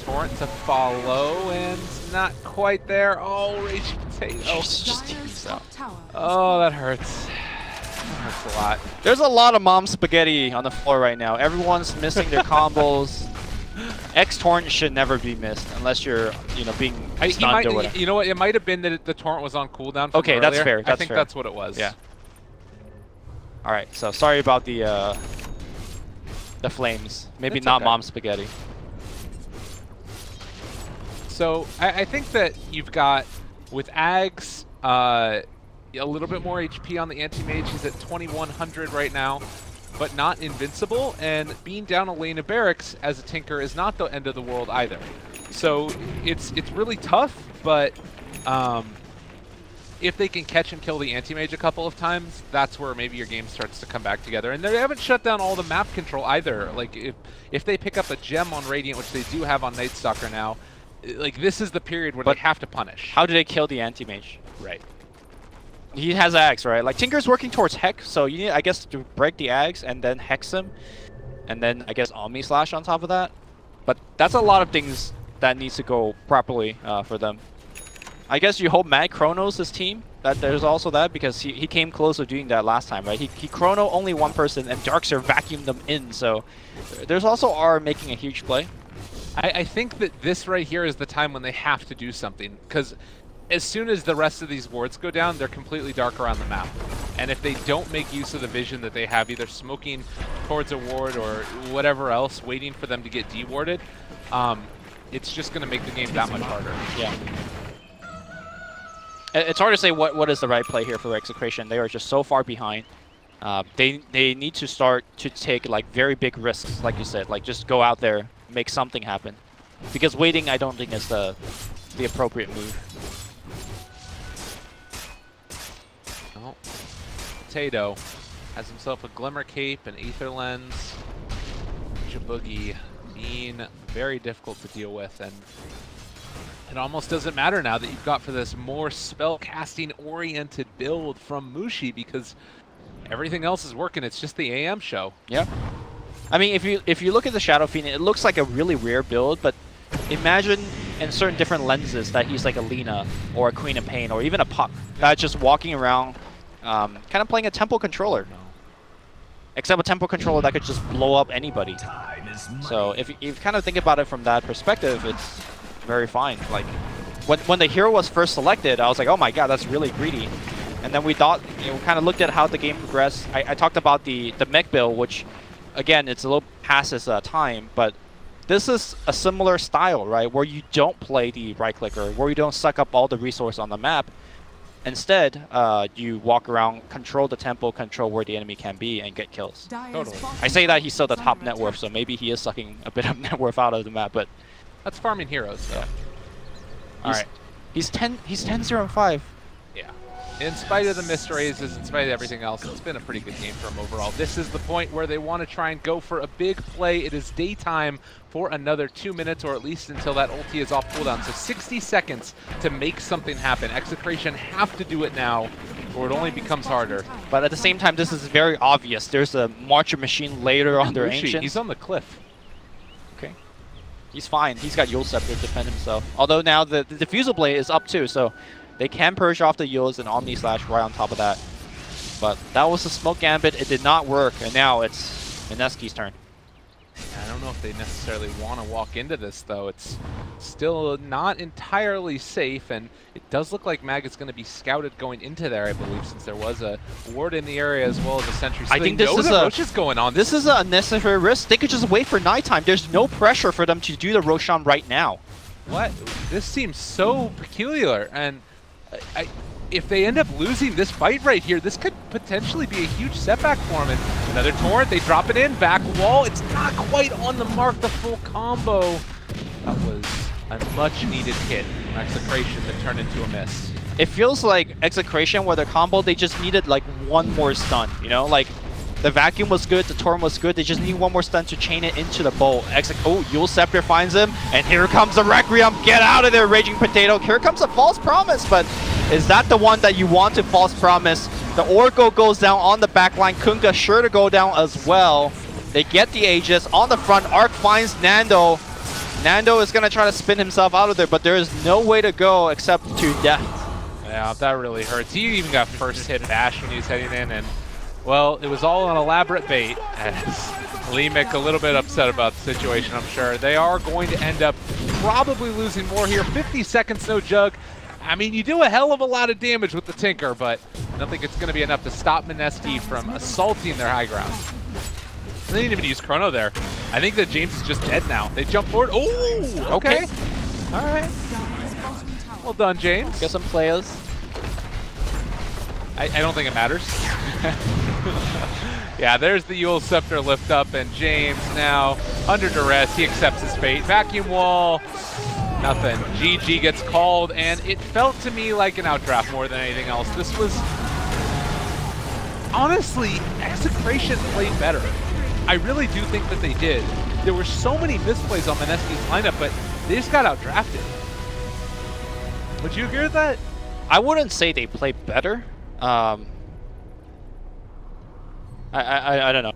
torrent to follow, and not quite there. Oh, Raging Potato. Just Dire's teams out. top tower is Oh, that hurts. That hurts a lot. There's a lot of mom spaghetti on the floor right now. Everyone's missing their combos. X-Torrent should never be missed unless you're, being stunned or whatever. You know what? It might have been that the torrent was on cooldown. From Okay, that's earlier. fair. I That's think fair. that's what it was. Yeah. All right. So sorry about the flames. Maybe It's not okay. mom spaghetti. So I think that you've got with Ags a little bit more HP on the anti-mage. He's at 2100 right now, but not invincible. And being down Elena Barracks as a Tinker is not the end of the world either. So it's really tough, but if they can catch and kill the anti-mage a couple of times, that's where maybe your game starts to come back together. And they haven't shut down all the map control either. Like if they pick up a gem on Radiant, which they do have on Night Stalker now, like this is the period where But they have to punish. How do they kill the anti-mage? Right. He has Ags, right? Like Tinker's working towards Hex, so you need, I guess, to break the Ags and then Hex him, and then I guess Omni Slash on top of that. But that's a lot of things that needs to go properly for them. I guess you hope Mad Chronos his team. That there's also that, because he came close to doing that last time, right? He Chrono only one person and Darkseer vacuumed them in. So there's also R making a huge play. I think that this right here is the time when they have to do something, because as soon as the rest of these wards go down, they're completely dark around the map. And if they don't make use of the vision that they have, either smoking towards a ward or whatever else, waiting for them to get dewarded, it's just going to make the game that much harder. Yeah. It's hard to say what is the right play here for Execration. They are just so far behind. They need to start to take like very big risks, like you said, like just go out there, make something happen. Because waiting, I don't think is the appropriate move. Oh. Potato has himself a Glimmer Cape, an Aether Lens, Jaboogie being very difficult to deal with, and it almost doesn't matter now that you've got for this more spell casting oriented build from Mushi, because everything else is working. It's just the AM show. Yeah. I mean, if you look at the Shadow Fiend, it looks like a really rare build, but imagine in certain different lenses that he's like a Lina or a Queen of Pain or even a Puck that's just walking around, kind of playing a tempo controller. Except a tempo controller that could just blow up anybody. So if you kind of think about it from that perspective, it's very fine. Like when the hero was first selected, I was like, oh my god, that's really greedy. And then we thought, we kind of looked at how the game progressed. I talked about the mech build, which again, it's a little past its time, but this is a similar style, right? Where you don't play the right clicker, where you don't suck up all the resource on the map. Instead, you walk around, control the tempo, control where the enemy can be, and get kills. Totally. I say that he's still the top net worth, so maybe he is sucking a bit of net worth out of the map, but That's farming heroes, so. yeah. All right. He's 10-0-5. Yeah. In spite of the missed raises, in spite of everything else, it's been a pretty good game for him overall. This is the point where they want to try and go for a big play. It is daytime for another 2 minutes, or at least until that ulti is off cooldown. So 60 seconds to make something happen. Execration have to do it now, or it only becomes harder. But at the same time, this is very obvious. There's a Marcher Machine later on their Lushi, Ancients. he's on the cliff. Okay. He's fine. He's got Yule Scepter to defend himself. Although now the Diffusal Blade is up too, so they can purge off the Yules and Omni Slash right on top of that. But that was the Smoke Gambit. It did not work, and now it's Mineski's turn. I don't know if they necessarily want to walk into this, though. It's still not entirely safe, and it does look like Mag is going to be scouted going into there, I believe, since there was a ward in the area as well as a sentry. So I think this is Rosh going on. This is an unnecessary risk. They could just wait for nighttime. There's no pressure for them to do the Roshan right now. What? This seems so peculiar, and if they end up losing this fight right here, this could potentially be a huge setback for them. And another torrent, they drop it in, back wall. It's not quite on the mark, the full combo. That was a much-needed hit from Execration that turned into a miss. It feels like Execration, where their combo, they just needed like one more stun, you know? Like, the Vacuum was good, the Torrent was good, they just need one more stun to chain it into the bolt. Oh, Yule Scepter finds him, and here comes the Requiem. Get out of there, Raging Potato. Here comes a False Promise, but is that the one that you want to False Promise? The Oracle goes down on the back line, Kunkka sure to go down as well. They get the Aegis on the front, Arc finds Nando. Nando is going to try to spin himself out of there, but there is no way to go except to death. Yeah, that really hurts. He even got first hit bash when he was heading in, and well, it was all an elaborate bait, as Leemic a little bit upset about the situation, I'm sure. They are going to end up probably losing more here. 50 seconds, no Jug. I mean, you do a hell of a lot of damage with the Tinker, but I don't think it's going to be enough to stop Mineski from assaulting their high ground. They didn't even use Chrono there. I think that James is just dead now. They jump forward. Oh, okay. All right. Well done, James. Get some players. I don't think it matters. Yeah, there's the Yule Scepter lift up, and James now under duress. He accepts his fate. Vacuum wall, nothing. GG gets called, and it felt to me like an outdraft more than anything else. This was, honestly, Execration played better. I really do think that they did. There were so many misplays on Mineski's lineup, but they just got outdrafted. Would you agree with that? I wouldn't say they played better. I don't know.